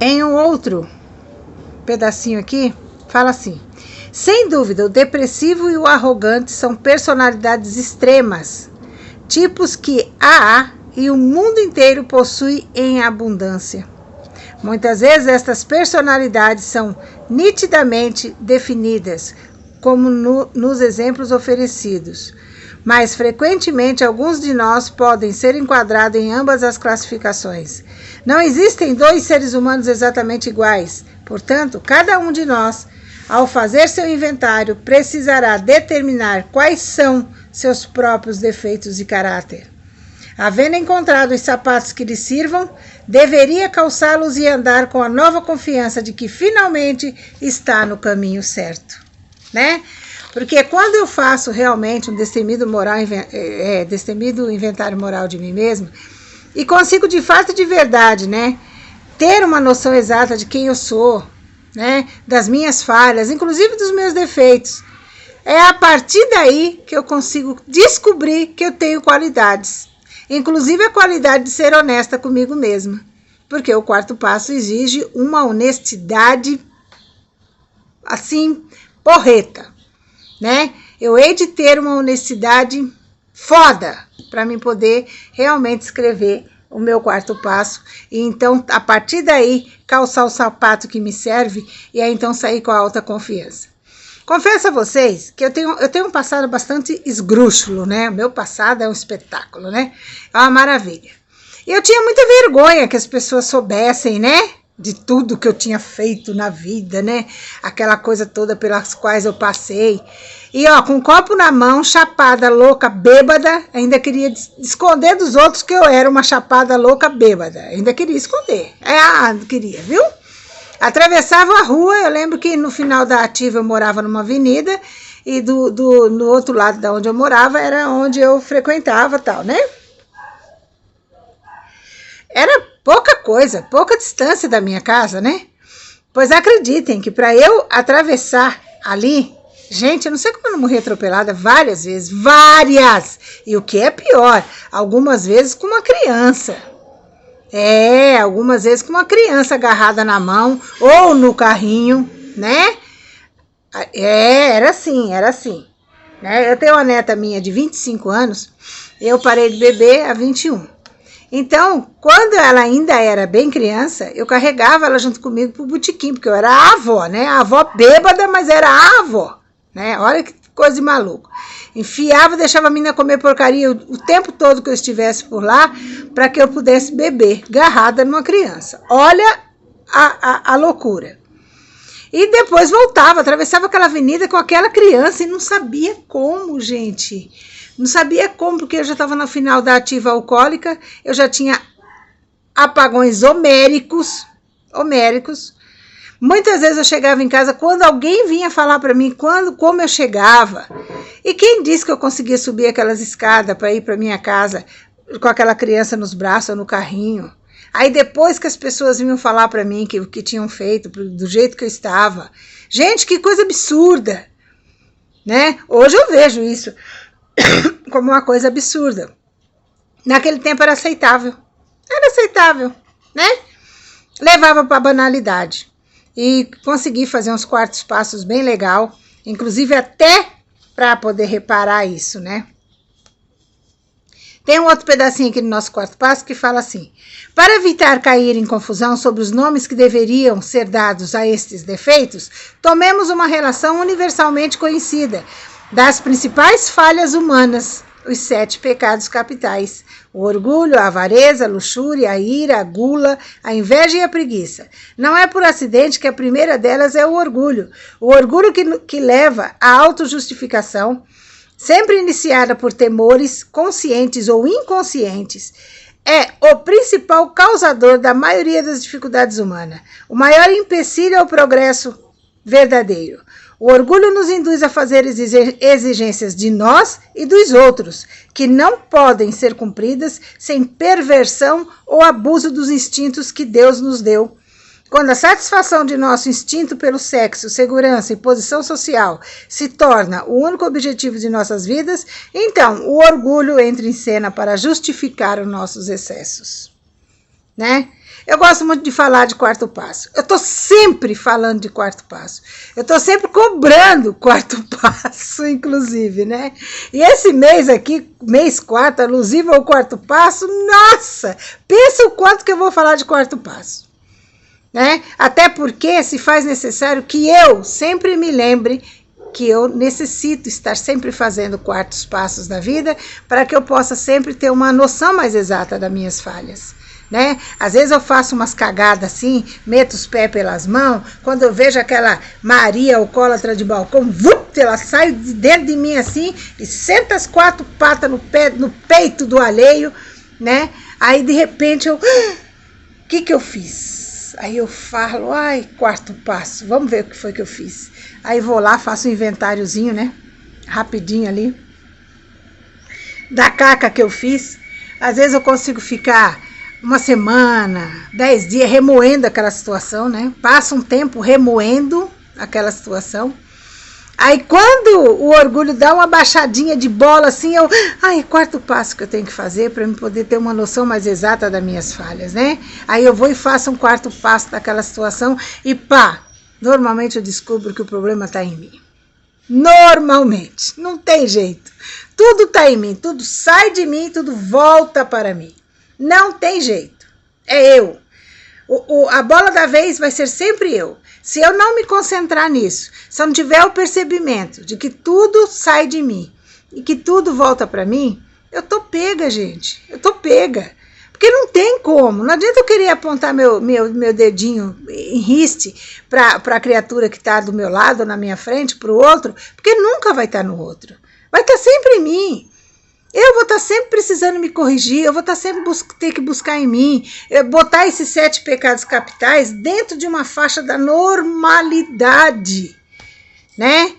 Em um outro pedacinho aqui, fala assim: sem dúvida, o depressivo e o arrogante são personalidades extremas, tipos que há e o mundo inteiro possui em abundância. Muitas vezes estas personalidades são nitidamente definidas, como nos exemplos oferecidos, mas frequentemente alguns de nós podem ser enquadrados em ambas as classificações. Não existem dois seres humanos exatamente iguais, portanto, cada um de nós, ao fazer seu inventário, precisará determinar quais são seus próprios defeitos de caráter. Havendo encontrado os sapatos que lhe sirvam, deveria calçá-los e andar com a nova confiança de que finalmente está no caminho certo, né? Porque quando eu faço realmente um destemido inventário moral de mim mesmo, e consigo de fato e de verdade, né, ter uma noção exata de quem eu sou, né, das minhas falhas, inclusive dos meus defeitos, é a partir daí que eu consigo descobrir que eu tenho qualidades. Inclusive a qualidade de ser honesta comigo mesma. Porque o quarto passo exige uma honestidade, assim, porreta, né? Eu hei de ter uma honestidade foda para mim poder realmente escrever o meu quarto passo. E então, a partir daí, calçar o sapato que me serve e aí então sair com a alta confiança. Confesso a vocês que eu tenho um passado bastante esdrúxulo, né? O meu passado é um espetáculo, né? É uma maravilha. E eu tinha muita vergonha que as pessoas soubessem, né? De tudo que eu tinha feito na vida, né? Aquela coisa toda pelas quais eu passei. E, ó, com um copo na mão, chapada, louca, bêbada, ainda queria esconder dos outros que eu era uma chapada, louca, bêbada. Ainda queria esconder. Queria, viu? Atravessava a rua, eu lembro que no final da ativa eu morava numa avenida e no outro lado da onde eu morava era onde eu frequentava tal, né? Era pouca coisa, pouca distância da minha casa, né? Pois acreditem que para eu atravessar ali, gente, eu não sei como eu não morri atropelada várias vezes, várias! E o que é pior, algumas vezes com uma criança. Algumas vezes com uma criança agarrada na mão ou no carrinho, né? Era assim. Né? Eu tenho uma neta minha de 25 anos, eu parei de beber há 21. Então, quando ela ainda era bem criança, eu carregava ela junto comigo pro botequim, porque eu era a avó, né? A avó bêbada, mas era a avó, né? Olha que coisa de maluco. Enfiava, deixava a menina comer porcaria o tempo todo que eu estivesse por lá, para que eu pudesse beber, garrada numa criança. Olha a loucura. E depois voltava, atravessava aquela avenida com aquela criança e não sabia como, gente. Não sabia como, porque eu já estava no final da ativa alcoólica, eu já tinha apagões homéricos. Muitas vezes eu chegava em casa, quando alguém vinha falar para mim como eu chegava. E quem disse que eu conseguia subir aquelas escadas para ir para minha casa com aquela criança nos braços ou no carrinho? Aí depois que as pessoas vinham falar para mim o que tinham feito, do jeito que eu estava. Gente, que coisa absurda, né? Hoje eu vejo isso como uma coisa absurda. Naquele tempo era aceitável, né? Levava para a banalidade. E consegui fazer uns quartos passos bem legal, inclusive até para poder reparar isso, né? Tem um outro pedacinho aqui no nosso quarto passo que fala assim: para evitar cair em confusão sobre os nomes que deveriam ser dados a estes defeitos, tomemos uma relação universalmente conhecida das principais falhas humanas, os 7 pecados capitais: o orgulho, a avareza, a luxúria, a ira, a gula, a inveja e a preguiça. Não é por acidente que a primeira delas é o orgulho que leva à autojustificação, sempre iniciada por temores, conscientes ou inconscientes. É o principal causador da maioria das dificuldades humanas. O maior empecilho ao progresso verdadeiro. O orgulho nos induz a fazer exigências de nós e dos outros, que não podem ser cumpridas sem perversão ou abuso dos instintos que Deus nos deu. Quando a satisfação de nosso instinto pelo sexo, segurança e posição social se torna o único objetivo de nossas vidas, então o orgulho entra em cena para justificar os nossos excessos, né? Eu gosto muito de falar de quarto passo. Eu estou sempre falando de quarto passo. Eu estou sempre cobrando quarto passo, inclusive, né? E esse mês aqui, mês 4, alusivo ao quarto passo, nossa! Pensa o quanto que eu vou falar de quarto passo. Né? Até porque se faz necessário que eu sempre me lembre que eu necessito estar sempre fazendo quartos passos da vida para que eu possa sempre ter uma noção mais exata das minhas falhas. Né? Às vezes eu faço umas cagadas assim, meto os pés pelas mãos, quando eu vejo aquela Maria alcoólatra de balcão, ela sai de dentro de mim assim e senta as 4 patas no peito do alheio, né? Aí de repente eu, o que eu fiz? Aí eu falo, ai, quarto passo, vamos ver o que foi que eu fiz. Aí vou lá, faço um inventáriozinho, né? Rapidinho ali, da caca que eu fiz. Às vezes eu consigo ficar uma semana, 10 dias remoendo aquela situação, né? Passa um tempo remoendo aquela situação. Aí quando o orgulho dá uma baixadinha de bola assim, eu, ai, quarto passo que eu tenho que fazer para eu poder ter uma noção mais exata das minhas falhas, né? Aí eu vou e faço um quarto passo daquela situação e pá, normalmente eu descubro que o problema está em mim. Normalmente, não tem jeito. Tudo está em mim, tudo sai de mim, tudo volta para mim. Não tem jeito, é eu. A bola da vez vai ser sempre eu. Se eu não me concentrar nisso, se eu não tiver o percebimento de que tudo sai de mim e que tudo volta para mim, eu tô pega, gente. Eu tô pega. Porque não tem como. Não adianta eu querer apontar meu dedinho em riste para a criatura que está do meu lado, ou na minha frente, para o outro, porque nunca vai estar no outro. Vai estar sempre em mim. Eu vou estar sempre precisando me corrigir, eu vou estar sempre ter que buscar em mim, botar esses 7 pecados capitais dentro de uma faixa da normalidade, né?